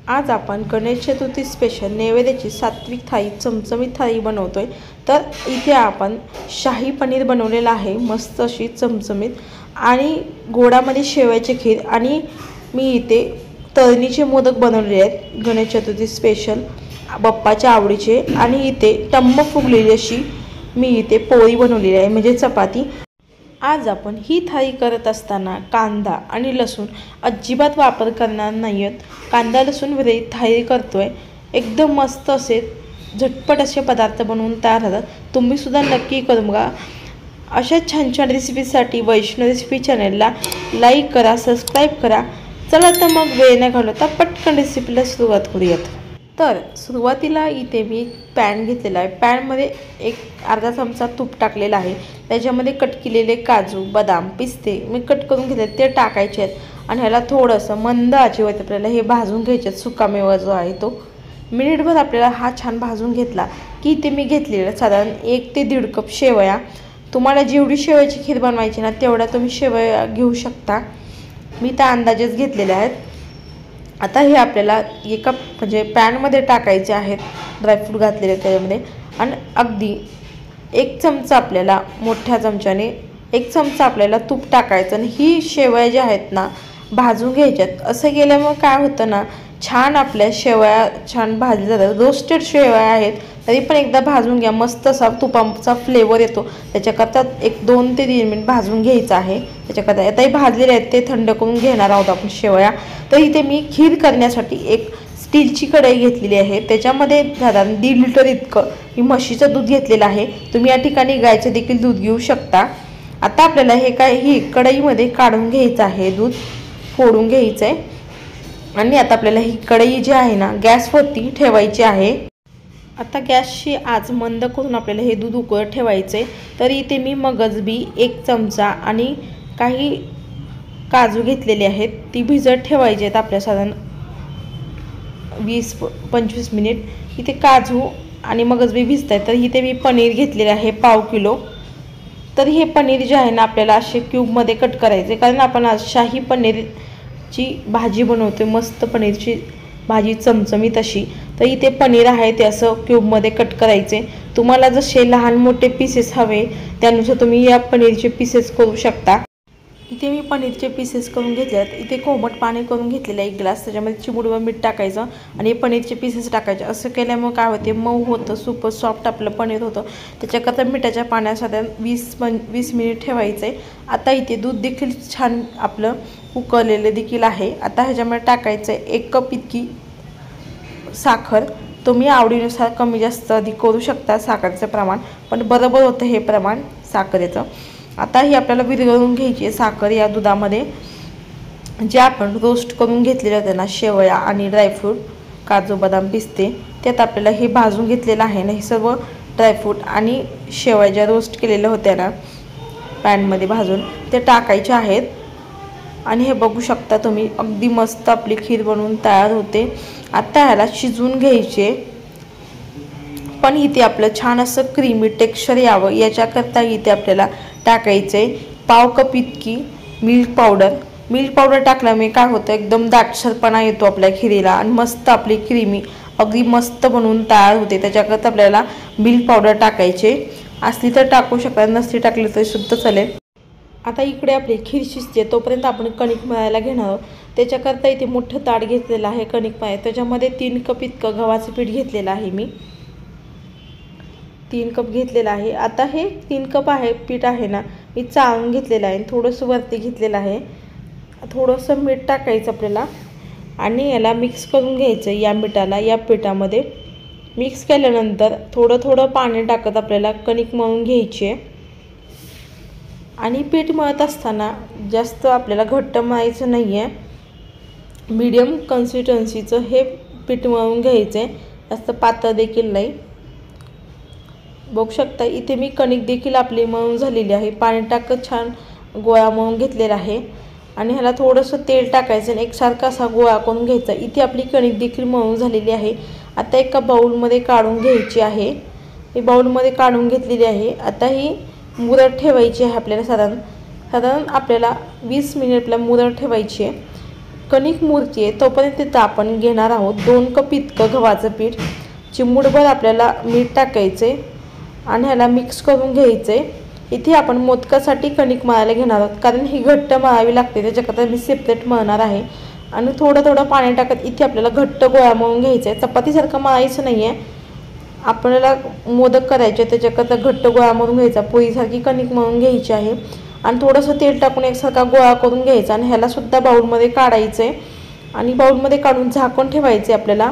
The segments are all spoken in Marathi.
आज आपण गणेश चतुर्थी स्पेशल नैवेद्याची सात्विक थाळी चमचमीत थाळी बनवतोय। तर इथे आपण शाही पनीर बनवलेला आहे, मस्त अशी चमचमीत, आणि गोडामध्ये शेवयाची खीर, आणि मी इथे तळणीचे मोदक बनवलेले आहेत गणेश चतुर्थी स्पेशल बाप्पाच्या आवडीचे। आणि इथे टम्म फुगलेली अशी मी इथे पोळी बनवलेली आहे, म्हणजे चपाती। आज आपण ही थाळी करत असताना कांदा आणि लसूण अजिबात वापर करणार नाहीत। कांदा लसूण विरहित थाळी करतोय। एकदम मस्त असे झटपट असे पदार्थ बनवून तयार होतात। तुम्ही सुद्धा नक्की करून बघा। अशा छान छान रेसिपीसाठी वैष्णव रेसिपी चॅनलला लाईक करा, सबस्क्राईब करा। चला तर मग वेळ न घालवता पटकन रेसिपीला सुरुवात करूयात। तर सुरुवातीला इथे मी पॅन घेतलेला आहे। पॅनमध्ये एक अर्धा चमचा तूप टाकलेला आहे। त्याच्यामध्ये कट केलेले काजू, बदाम, पिस्ते मी कट करून घेतले ते टाकायचे आहेत, आणि ह्याला थोडंसं मंद आचेवर आपल्याला हे भाजून घ्यायचे आहेत। सुकामेवा जो आहे तो मिनिटभर आपल्याला हा छान भाजून घेतला की इथे मी घेतलेलं साधारण 1 ते 1.5 कप शेवया। तुम्हाला जेवढी शेवयाची खीर बनवायची ना तेवढ्या तुम्ही शेवया घेऊ शकता। मी त्या अंदाजेच घेतलेल्या आहेत। आता हे आपल्याला एका म्हणजे पॅनमध्ये टाकायचे आहेत, ड्रायफ्रूट घातलेले त्याच्यामध्ये, आणि अगदी 1 चमचा आपल्याला मोठ्या चमच्याने 1 चमचा आपल्याला तूप टाकायचं, आणि ही शेवया ज्या आहेत ना भाजून घ्यायच्यात। असं केल्यामुळे काय होतं ना, छान आपल्या शेवया छान भाजल्या जातात। रोस्टेड शेवया आहेत तरी पण एकदा भाजून घ्या, मस्त असा तुपाचा फ्लेवर येतो। त्याच्याकरता 1-2 ते 3 मिनिट भाजून घ्यायचं आहे। त्याच्याकरता आताही भाजलेले आहेत ते थंड करून घेणार आहोत आपण शेवया। तर इथे मी खीर करण्यासाठी एक स्टीलची कढई घेतलेली आहे। त्याच्यामध्ये साधारण 1.5 लिटर इतकं मी म्हशीचं दूध घेतलेलं आहे। तुम्ही या ठिकाणी गायचं देखील दूध घेऊ शकता। आता आपल्याला ही कढईमध्ये काढून घ्यायचं आहे, दूध फोडून घ्यायचं आहे, आणि आता आपल्याला ही कढई जी आहे ना गॅसवरती ठेवायची आहे। आता गॅसची आच मंद करून आपल्याला हे दूध उकळत ठेवायचे। तर इथे मी मगजबी 1 चमचा आणि काही काजू घेतलेले आहेत, ती भिजत ठेवायचे आहेत आपल्या साधारण 20-25 मिनिट। इथे काजू आणि मगजबी भिजत आहेत। तर इथे मी पनीर घेतलेले आहे पाव किलो। तर हे पनीर जे आहे ना आपल्याला असे क्यूबमध्ये कट करायचे, कारण आपण आज शाही पनीरची भाजी बनवतोय, मस्त पनीरची भाजी चमचमीत अशी। तर इथे पनीर आहे ते असं क्यूबमध्ये कट करायचे। तुम्हाला जसे लहान मोठे पीसेस हवे त्यानुसार तुम्ही या पनीरचे पीसेस करू शकता। इथे मी पनीरचे पीसेस करून घेतले आहेत। इथे कोमट पाणी करून घेतलेलं आहे 1 ग्लास, त्याच्यामध्ये चिमूटभर मीठ टाकायचं आणि पनीरचे पीसेस टाकायचे। असं केल्यामुळे काय होते, मऊ होतं, सुपर सॉफ्ट आपलं पनीर होतं। त्याच्याकरता मिठाच्या पाण्यात साधारण 20 मिनिट ठेवायचं आहे। आता इथे दूध देखील छान आपलं उकळलेलं देखील आहे। आता ह्याच्यामध्ये टाकायचं आहे 1 कप इतकी साखर। तुम्ही आवडीनुसार कमी जास्त अधिक करू शकता साखरेचं प्रमाण, पण बरोबर होतं हे प्रमाण साखरेचं। आता ही आपल्याला विरघळून घ्यायची आहे साखर या दुधामध्ये, जे आपण रोस्ट करून घेतलेले होते ना शेवया आणि ड्रायफ्रूट, काजू, बदाम, पिस्ते, त्यात आपल्याला हे भाजून घेतलेलं आहे ना, हे सर्व ड्रायफ्रूट आणि शेवया ज्या रोस्ट केलेल्या होत्या ना पॅनमध्ये भाजून, ते टाकायचे आहेत। आणि हे बघू शकता तुम्ही, अगदी मस्त आपली खीर बनवून तयार होते। आता ह्याला शिजवून घ्यायचे, पण इथे आपलं छान असं क्रीमी टेक्स्चर यावं याच्याकरता इथे आपल्याला टाकायचे पाव कप इतकी मिल्क पावडर। मिल्क पावडर टाकल्यामुळे काय होतं, एकदम दाटसरपणा येतो आपल्या खिरीला, आणि मस्त आपली क्रीमी अगदी मस्त बनवून तयार होते। त्याच्याकरता आपल्याला मिल्क पावडर टाकायचे, असली तर टाकू शकता, नसली टाकली तरी सुद्धा चालेल। आता इकडे आपली खीर शिजते, तोपर्यंत आपण कणिक मळायला घेणार आहोत। त्याच्याकरता इथे मोठं ताट घेतलेलं आहे कणिक मळायला। त्याच्यामध्ये 3 कप इतकं गव्हाचं पीठ घेतलेलं आहे मी, 3 कप घेतलेलं आहे। आता हे 3 कप आहे पीठ आहे ना, मी चाळून घेतलेलं आहे, थोडंसं वरती घेतलेलं आहे। थोडंसं मीठ टाकायचं आपल्याला, आणि याला मिक्स करून घ्यायचं। या मिठाला या पिठामध्ये मिक्स केल्यानंतर थोडं थोडं पाणी टाकत आपल्याला कणिक मळून घ्यायची आहे। आणि पीठ मळत असताना जास्त आपल्याला घट्ट मळायचं नाही आहे, मीडियम कन्सिस्टन्सीचं हे पीठ मळून घ्यायचं आहे, जास्त पातळ देखील नाही। बघू शकता इथे मी कणिक देखील आपली मळून झालेली आहे, पाणी टाकत छान गोळा मळून घेतलेला आहे। आणि ह्याला थोडंसं तेल टाकायचं आणि एकसारखा असा गोळा करून घ्यायचा। इथे आपली कणिक देखील मळून झालेली आहे। आता एका बाउलमध्ये काढून घ्यायची आहे, ही बाउलमध्ये काढून घेतलेली आहे। आता ही मुरत ठेवायची आहे आपल्याला, साधारण आपल्याला 20 मिनिटला मुरत ठेवायची आहे। कणिक मुरती आहे तोपर्यंत तिथं आपण घेणार आहोत 2 कप इतकं गव्हाचं पीठ. चिमूटभर आपल्याला मीठ टाकायचे आणि ह्याला मिक्स करून घ्यायचे. इथे आपण मोदकासाठी कणिक मळायला घेणार आहोत, कारण ही घट्ट मळावी लागते, त्याच्याकरता मी सेपरेट मळणार आहे. आणि थोडं थोडं पाणी टाकत इथे आपल्याला घट्ट गोळा मळून घ्यायचा आहे. चपातीसारखं मळायचं नाही आहे, आपल्याला मोदक करायचे त्याच्याकरता घट्ट गोळा मळून घ्यायचा. पोळीसारखी कणिक मळून घ्यायची आहे आणि थोडंसं तेल टाकून एकसारखा गोळा करून घ्यायचा आणि ह्याला सुद्धा बाउलमध्ये काढायचं आहे आणि बाउलमध्ये काढून झाकून ठेवायचे. आपल्याला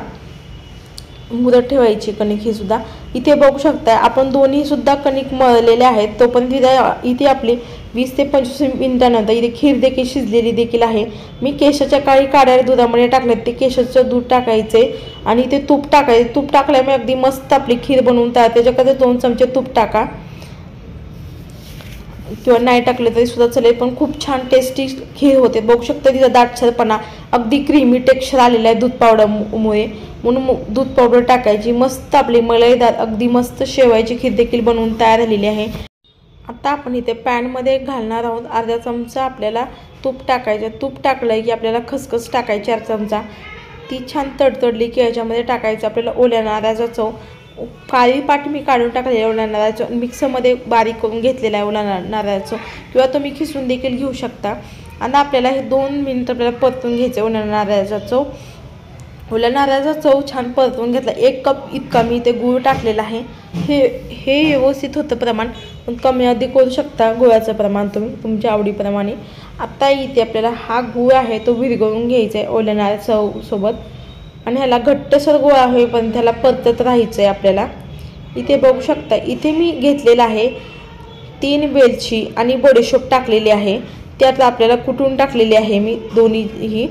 मुदत ठेवायची कणिक ही सुद्धा. इथे बघू शकता आपण दोन्ही सुद्धा कणिक मळलेले आहेत. तोपर्यंत इथे आपली 20 ते 25 मिनिटानंतर इथे खीर देखील शिजलेली देखील आहे. मी केशराच्या काळी काढ्या दुधामध्ये टाकले, ते केशराचं दूध टाकायचे आणि ते तूप टाकायचे. तूप टाकल्यामुळे अगदी मस्त आपली खीर बनवून तयार. त्याच्याकडे 2 चमचे तूप टाका किंवा नाही टाकले तरी सुद्धा चालेल, पण खूप छान टेस्टी खीर होते. बघू शकता तिचा दाटसरपणा, अगदी क्रीमी टेक्स्चर आलेला आहे दूध पावडरमुळे. म्हणून दूध पावडर टाकायची. मस्त आपली मलईदार अगदी मस्त शेवयाची खीर देखील बनवून तयार झालेली आहे. आता आपण इथे पॅनमध्ये घालणार आहोत अर्धा चमचा आपल्याला तूप टाकायचं. तूप टाकलं की आपल्याला खसखस टाकायची 4 चमचा. ती छान तडतडली की याच्यामध्ये टाकायचं आपल्याला ओल्या नारळाचा चव. काळी पाट मी काढून टाकलेली आहे ओल्या नारळाचं, मिक्सरमध्ये बारीक करून घेतलेला आहे ओल्या नारळाचं, किंवा तुम्ही खिसून देखील घेऊ शकता. आणि आपल्याला हे 2 मिनिट आपल्याला परतून घ्यायचं ओल्या नारळाचा चव. ओल्या नारळाचा चव छान परतवून घेतला. 1 कप इतका मी इथे गूळ टाकलेला आहे. हे व्यवस्थित होतं प्रमाण, पण कमी अधिक करू शकता गुळाचं प्रमाण तुम्ही तुमच्या आवडीप्रमाणे. आता इथे आपल्याला हा गूळ आहे तो विरघळून घ्यायचा आहे ओल्या नारळाच्या सोबत आणि ह्याला घट्टसर गोळा होईपर्यंत त्याला परतत राहायचं आहे आपल्याला. इथे बघू शकता इथे मी घेतलेला आहे 3 वेलची आणि बडीशोप टाकलेली आहे. त्यात आपल्याला कुटून टाकलेली आहे मी दोन्हीही.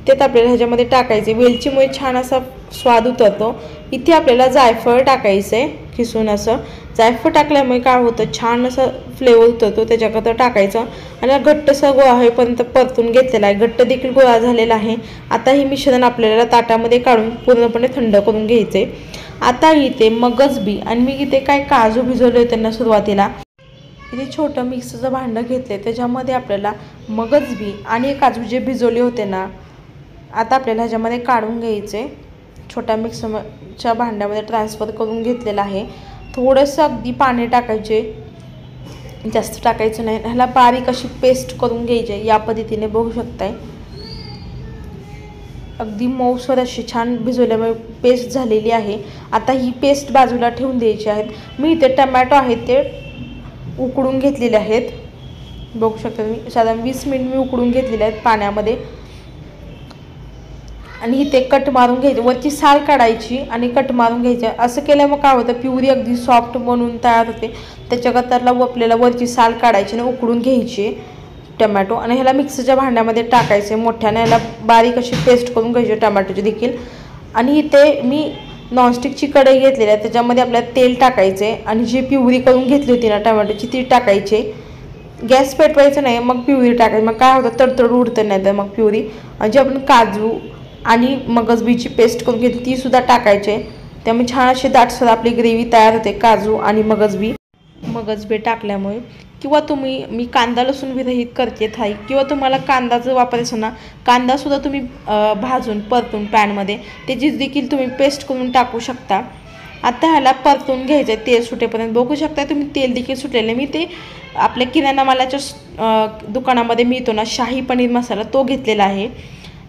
त्यात आपल्याला ह्याच्यामध्ये टाकायचे. वेलचीमुळे छान असा स्वाद उतरतो. इथे आपल्याला जायफळ टाकायचं आहे खिसून. असं जायफळ टाकल्यामुळे काय होतं, छान असं फ्लेवर उतरतो, त्याच्याकरता टाकायचं. आणि घट्टसा गोळा होईपर्यंत परतून घेतलेला आहे. घट्ट देखील गोळा झालेला आहे. आता हे मिश्रण आपल्याला ताटामध्ये काढून पूर्णपणे थंड करून घ्यायचे. आता इथे मगज बी आणि मी इथे काय काजू भिजवले होते ना सुरुवातीला, इथे छोटं मिक्सरचं भांडं घेतले, त्याच्यामध्ये आपल्याला मगज बी आणि काजू जे भिजवले होते ना आता आपल्याला ह्याच्यामध्ये काढून घ्यायचे. छोट्या मिक्सरच्या भांड्यामध्ये ट्रान्सफर करून घेतलेलं आहे. थोडंसं अगदी पाणी टाकायचे, जास्त टाकायचं नाही. ह्याला बारीक अशी पेस्ट करून घ्यायची. या पद्धतीने बघू शकताय अगदी मऊसर अशी छान भिजवल्यामुळे पेस्ट झालेली आहे. आता ही पेस्ट बाजूला ठेवून द्यायची आहे. मी इथे टमॅटो आहेत ते उकडून घेतलेले आहेत. बघू शकता तुम्ही साधारण 20 मिनिट मी उकडून घेतलेले आहेत पाण्यामध्ये. आणि इथे कट मारून घ्यायचे, वरची साल काढायची आणि कट मारून घ्यायचे. असं केल्यामुळे काय होतं, प्युरी अगदी सॉफ्ट बनवून तयार होते. त्याच्याकरता आपल्याला वरची साल काढायची आणि उकडून घ्यायची टमॅटो आणि ह्याला मिक्सरच्या भांड्यामध्ये टाकायचे. मोठ्याने ह्याला बारीक अशी पेस्ट करून घ्यायची टमॅटोची देखील. आणि इथे मी नॉनस्टिकची कढई घेतलेली आहे, त्याच्यामध्ये आपल्याला तेल टाकायचे आणि जी प्युरी करून घेतली होती ना टमॅटोची ती टाकायची. गॅस पेटवायचं नाही, मग प्युरी टाकायची. मग काय होतं, तडतड उडतं नाही तर मग प्युरी. आणि जे आपण काजू आणि मगजबीची पेस्ट करून घेतली ती सुद्धा टाकायचे. त्यामुळे छान अशी दाटसर आपली ग्रेव्ही तयार होते काजू आणि मगजबी टाकल्यामुळे. किंवा मी कांदा लसूण विरहित करते थाळी, किंवा तुम्हाला कांदाचं वापरायचं ना, कांदासुद्धा तुम्ही भाजून परतून पॅनमध्ये त्याची देखील तुम्ही पेस्ट करून टाकू शकता. आता ह्याला परतून घ्यायचं आहे तेल सुटेपर्यंत. बघू शकता तुम्ही तेल देखील सुटलेलं. मी ते आपल्या किराणा मालाच्या दुकानामध्ये मिळतो ना शाही पनीर मसाला, तो घेतलेला आहे.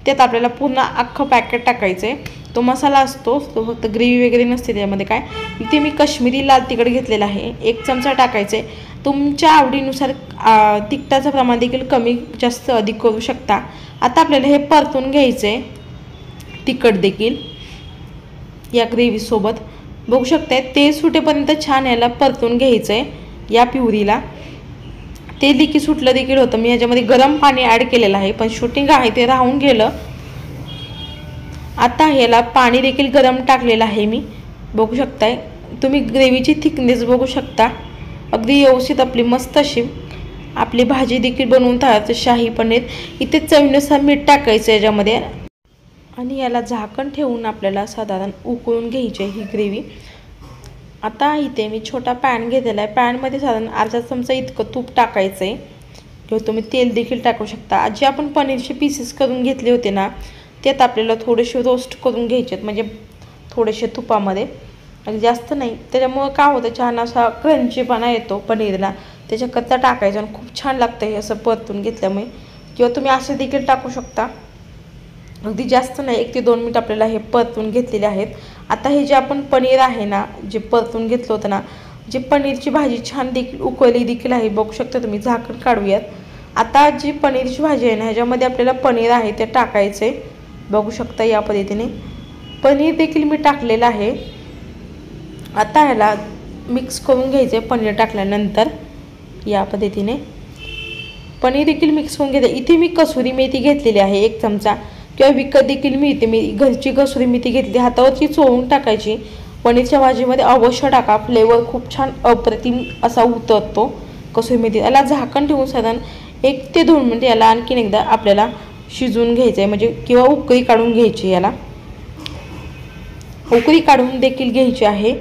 त्यात आपल्याला पूर्ण अख्खं पॅकेट टाकायचं आहे. तो मसाला असतो, तो फक्त ग्रेव्ही वगैरे नसते त्यामध्ये काय. इथे मी काश्मीरी लाल तिखट घेतलेला आहे, 1 चमचा टाकायचे. तुमच्या आवडीनुसार तिखटाचं प्रमाण देखील कमी जास्त अधिक करू शकता. आता आपल्याला हे परतून घ्यायचं आहे तिखट देखील या ग्रेव्हीसोबत. बघू शकताय तेल सुटेपर्यंत छान याला परतून घ्यायचं आहे या प्युरीला. ते देखील सुटलं देखील होतं. मी ह्याच्यामध्ये गरम पाणी ॲड केलेलं आहे, पण शूटिंग आहे ते राहून गेलं. आता ह्याला पाणी देखील गरम टाकलेलं आहे मी. बघू शकताय तुम्ही ग्रेव्हीची थिकनेस बघू शकता. अगदी व्यवस्थित आपली मस्त अशी आपली भाजी देखील बनवून तयार. शाही पनीर इथे चवीनुसार मीठ टाकायचं याच्यामध्ये आणि याला झाकण ठेवून आपल्याला साधारण उकळून घ्यायची ही ग्रेव्ही. आता इथे मी छोटा पॅन घेतलेला आहे. पॅनमध्ये साधारण अर्धा चमचा इतकं तूप टाकायचं आहे. किंवा तुम्ही तेल देखील टाकू शकता। जे आपण पनीरचे पीसेस करून घेतले होते ना, त्यात आपल्याला थोडेसे रोस्ट करून घ्यायचे आहेत, म्हणजे थोडेसे तुपामध्ये, आणि जास्त नाही। त्याच्यामुळं काय होतं, छान असा क्रंचीपणा येतो पनीरला, त्याच्याकरता टाकायचं आणि खूप छान लागतं हे असं परतून घेतल्यामुळे। किंवा तुम्ही असं देखील टाकू शकता, अगदी जास्त नाही, 1 ते 2 मिनिट आपल्याला हे परतून घेतलेले आहेत। आता हे जे आपण पनीर आहे ना, जे परतून घेतलं होतं ना, जे पनीरची भाजी छान देखील उकळली देखील आहे, बघू शकता तुम्ही। झाकण काढूयात। आता जी पनीरची भाजी आहे ना, ह्याच्यामध्ये आपल्याला पनीर आहे ते टाकायचे, बघू शकता या पद्धतीने। पनीर देखील मी टाकलेलं आहे। आता ह्याला मिक्स करून घ्यायचे पनीर टाकल्यानंतर या पद्धतीने। पनीर देखील मिक्स करून घ्यायचं। इथे मी कसुरी मेथी घेतलेली आहे 1 चमचा, किंवा विकत देखील मिळते, मी घरची कसुरी मेथी घेतली, हातावरची चोळून टाकायची। पनीरच्या भाजीमध्ये अवश्य टाका, फ्लेवर खूप छान अप्रतिम असा उतरतो कसुरी मेथी। याला झाकण ठेवून साधारण 1 ते 2 मिनिट याला आणखीन एकदा आपल्याला शिजवून घ्यायचं आहे, म्हणजे किंवा उकळी काढून घ्यायची, याला उकळी काढून देखील घ्यायची आहे,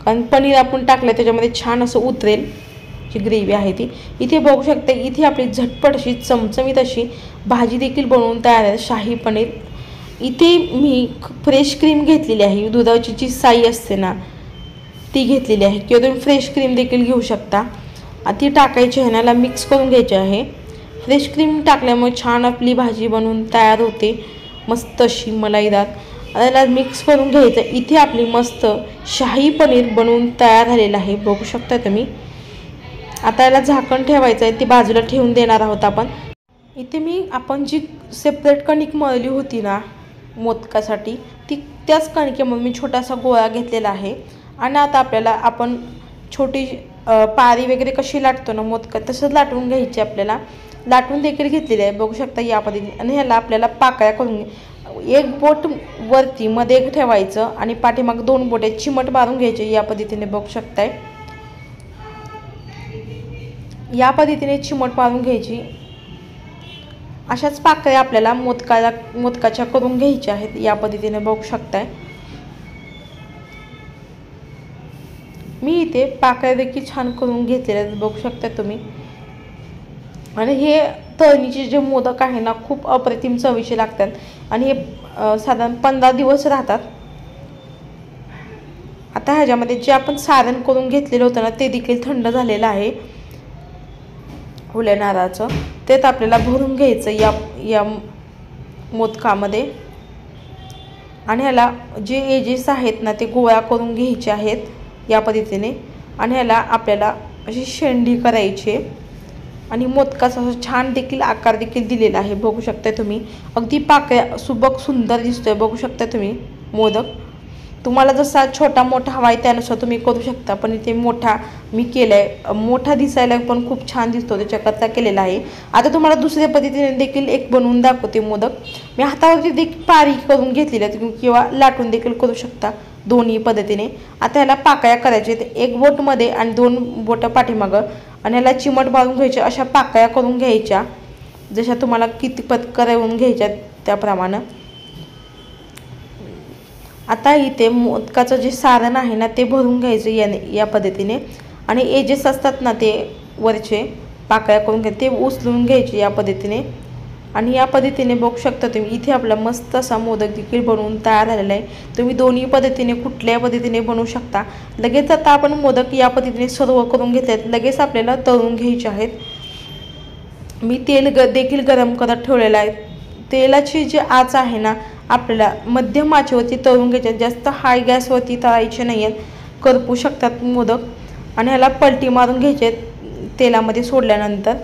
कारण पनीर आपण टाकलं त्याच्यामध्ये छान असं उतरेल, जी ग्रेव्ही आहे ती। इथे बघू शकता, इथे आपली झटपट अशी चमचमीत अशी भाजी देखील बनवून तयार आहे, शाही पनीर। इथे मी फ्रेश क्रीम घेतलेली आहे, दुधाची जी साई असते ना ती घेतलेली आहे, किंवा तुम्ही फ्रेश क्रीम देखील घेऊ शकता। ती टाकायची आहे, ह्याला मिक्स करून घ्यायची आहे। फ्रेश क्रीम टाकल्यामुळे छान आपली भाजी बनवून तयार होते, मस्त अशी मलाईदार। याला मिक्स करून घ्यायचं। इथे आपली मस्त शाही पनीर बनवून तयार झालेलं आहे, बघू शकता तुम्ही। आता याला झाकण ठेवायचं आहे, ती बाजूला ठेवून देणार आहोत आपण। इथे मी आपण जी सेपरेट कणिक मळली होती ना मोदकासाठी, त्याच कणकेमध्ये मी छोटासा गोळा घेतलेला आहे। आणि आता आपल्याला आपण छोटी पारी वगैरे कशी लाटतो ना मोदकात, तसंच लाटून घ्यायची आपल्याला। लाटून देखील घेतलेली आहे, बघू शकता या पद्धतीने। आणि ह्याला आपल्याला पाकळ्या करून, 1 बोट वरती मध्ये ठेवायचं आणि पाठीमाग 2 बोटे चिमट मारून घ्यायचे, या पद्धतीने बघू शकताय। या पद्धतीने चिमट मारून घ्यायची। अशाच पाकळ्या आपल्याला मोदकाच्या करून घ्यायच्या आहेत, या पद्धतीने बघू शकताय। मी इथे पाकळ्या देखील छान करून घेतलेल्या आहेत, बघू शकता तुम्ही। आणि हे तळणीचे जे मोदक आहे ना, खूप अप्रतिम चवीचे लागतात, आणि हे साधारण 15 दिवस राहतात। आता ह्याच्यामध्ये जे आपण सारण करून घेतलेलं होतं ना, ते देखील थंड झालेलं आहे, ओल्या नारळाचं। तेच आपल्याला भरून घ्यायचं या मोदकामध्ये। आणि ह्याला जे एजेस आहेत ना, ते गोळा करून घ्यायचे आहेत या पद्धतीने। आणि ह्याला आपल्याला अशी शेंडी करायची आहे, आणि मोदकाचा छान देखील आकार देखील दिलेला आहे, बघू शकता तुम्ही। अगदी पाकळ्या सुबक सुंदर दिसतोय, बघू शकता तुम्ही मोदक। तुम्हाला जसा छोटा मोठा हवा आहे त्यानुसार तुम्ही करू शकता, पण इथे मोठा मी केलाय, मोठा दिसायला पण खूप छान दिसतो, त्याच्याकरता केलेला आहे। आता तुम्हाला दुसऱ्या पद्धतीने देखील एक बनवून दाखवते मोदक। मी हातावरती देखील पारी करून घेतलेली आहे, तुम्ही किंवा लाटून देखील करू शकता, दोन्ही पद्धतीने। आता ह्याला पाकळ्या करायच्या आहेत, 1 बोट मध्ये आणि 2 बोट पाठीमागं, आणि ह्याला चिमट मारून घ्यायच्या, अशा पाकळ्या करून घ्यायच्या, जशा तुम्हाला किती पत्कर येऊन घ्यायच्या त्याप्रमाणे। आता इथे मोदकाचं जे सारण आहे ना, ते भरून घ्यायचं या पद्धतीने। आणि एजेस असतात ना, ते वरचे पाकळ्या करून घ्यायचे, ते उचलून घ्यायचे या पद्धतीने। आणि या पद्धतीने बघू शकता तुम्ही, इथे आपला मस्त असा मोदक देखील बनवून तयार झालेला आहे। तुम्ही दोन्ही पद्धतीने कुठल्याही पद्धतीने बनवू शकता। लगेच आता आपण मोदक या पद्धतीने सर्व करून घेतलेत, लगेच आपल्याला तळून घ्यायचे आहेत। मी तेल देखील गरम करत ठेवलेलं आहे। तेलाची जी आच आहे ना, आपल्याला मध्यम आचेवरती तळून घ्यायचे, जास्त हाय गॅसवरती तळायचे नाही आहेत, करपू शकतात मोदक। आणि ह्याला पलटी मारून घ्यायचे तेलामध्ये सोडल्यानंतर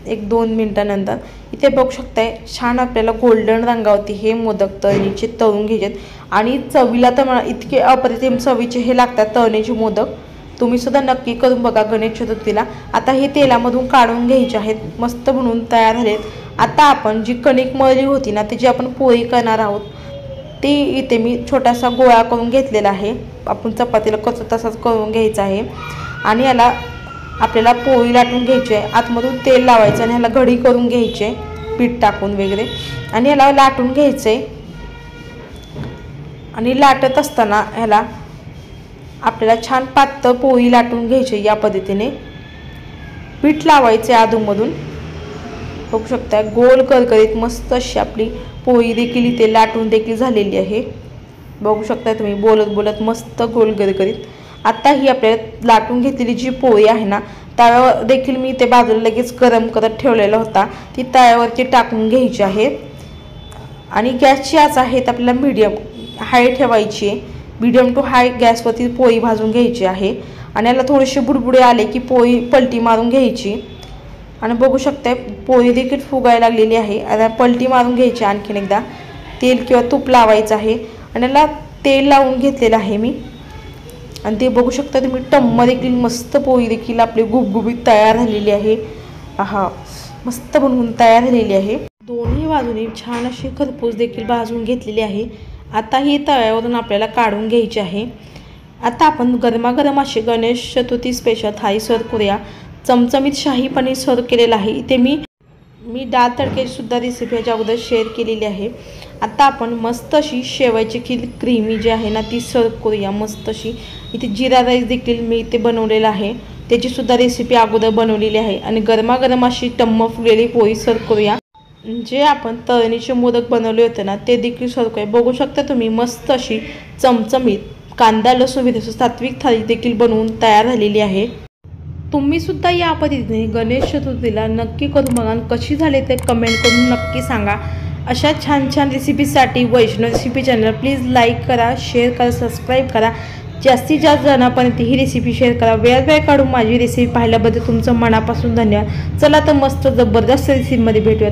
1-2 मिनिटानंतर। इथे बघू शकताय छान आपल्याला गोल्डन रंगावरती हे मोदक तळणीचे तळून घ्यायचे, आणि चवीला तर मला इतके अप्रतिम चवीचे हे लागतात तळणीचे मोदक। तुम्ही सुद्धा नक्की करून बघा गणेश चतुर्थीला। आता हे तेलामधून काढून घ्यायचे आहेत, मस्त बनवून तयार झालेत। आता आपण जी कणिक मळली होती ना, त्याची आपण पोळी करणार आहोत। ती इथे मी छोटासा गोळा करून घेतलेला आहे, आपण चपातीला कसं तसाच करून घ्यायचा आहे। आणि याला आपल्याला पोळी लाटून घ्यायची आहे, आतमधून तेल लावायचं, आणि ह्याला घडी करून घ्यायचे पीठ टाकून वगैरे, आणि ह्याला लाटून घ्यायचे। आणि लाटत असताना ह्याला आपल्याला छान पातळ पोळी लाटून घ्यायची, या पद्धतीने पीठ लावायचे अधूनमधून। बघू शकता गोल करकरीत मस्त अशी आपली पोळी देखील इथे लाटून देखील झालेली आहे। बघू शकता तुम्ही बोलत बोलत मस्त गोल करकरीत। आता ही आपल्याला लाटून घेतलेली जी पोळी आहे ना, तव्यावर देखील मी ते बाजूला लगेच गरम करत ठेवलेला होता, ती तव्यावरती टाकून घ्यायची आहे। आणि गॅसची आच आहे आपल्याला मीडियम हाय ठेवायची आहे। मीडियम टू हाय गॅसवरती पोळी भाजून घ्यायची आहे। आणि याला थोडेसे बुडबुडे आले की पोळी पलटी मारून घ्यायची। आणि बघू शकता पोळी देखील फुगायला लागलेली आहे। आता पलटी मारून घ्यायची, आणखीन एकदा तेल किंवा तूप लावायचं आहे। आणि याला तेल लावून घेतलेलं आहे मी। आणि ते बघू शकता तुम्ही टम्म देखील मस्त पोळी देखील आपली गुबगुबीत तयार झालेली आहे। आहा, मस्त बनवून तयार झालेली आहे। दोन्ही बाजूने छान अशी खरपूस देखील भाजून घेतलेली आहे। आता ही तव्यावरून आपल्याला काढून घ्यायची आहे। आता आपण गरमागरम अशी गणेश चतुर्थी स्पेशल थाळी सर्व करूया। चमचमीत शाही पनीर सर्व केलेलं आहे। इथे मी डाळ तडक्याची सुद्धा रेसिपी याच्या अगोदर शेअर केलेली आहे। आता आपण मस्त अशी शेवयाची खीर क्रीमी जी आहे ना ती सर्व करूया मस्त अशी। इथे जिरा राईस देखील मी इथे बनवलेला आहे, त्याची सुद्धा रेसिपी अगोदर बनवलेली आहे। आणि गरमागरम अशी टम्म फुगलेली पोळी सर्व करूया। जे आपण तळणीचे मोदक बनवले होते ना ते देखील सर्व करूया। बघू शकता तुम्ही मस्त अशी चमचमीत कांदा लसूण विरहित सात्विक थाळी देखील बनवून तयार झालेली आहे। तुम्ही सुद्धा या पद्धतीने गणेश चतुर्थीला नक्की करून बघा, कशी झाली ते कमेंट करून नक्की सांगा। अशा छान छान रेसिपीसाठी वैष्णव रेसिपी चॅनल प्लीज लाईक करा, शेअर करा, सबस्क्राईब करा। जास्तीत जास्त जणांपर्यंत ही रेसिपी शेअर करा। वेळ काढून माझी रेसिपी पाहिल्याबद्दल तुमचं मनापासून धन्यवाद। चला तर मस्त जबरदस्त रेसिपीमध्ये भेटूया।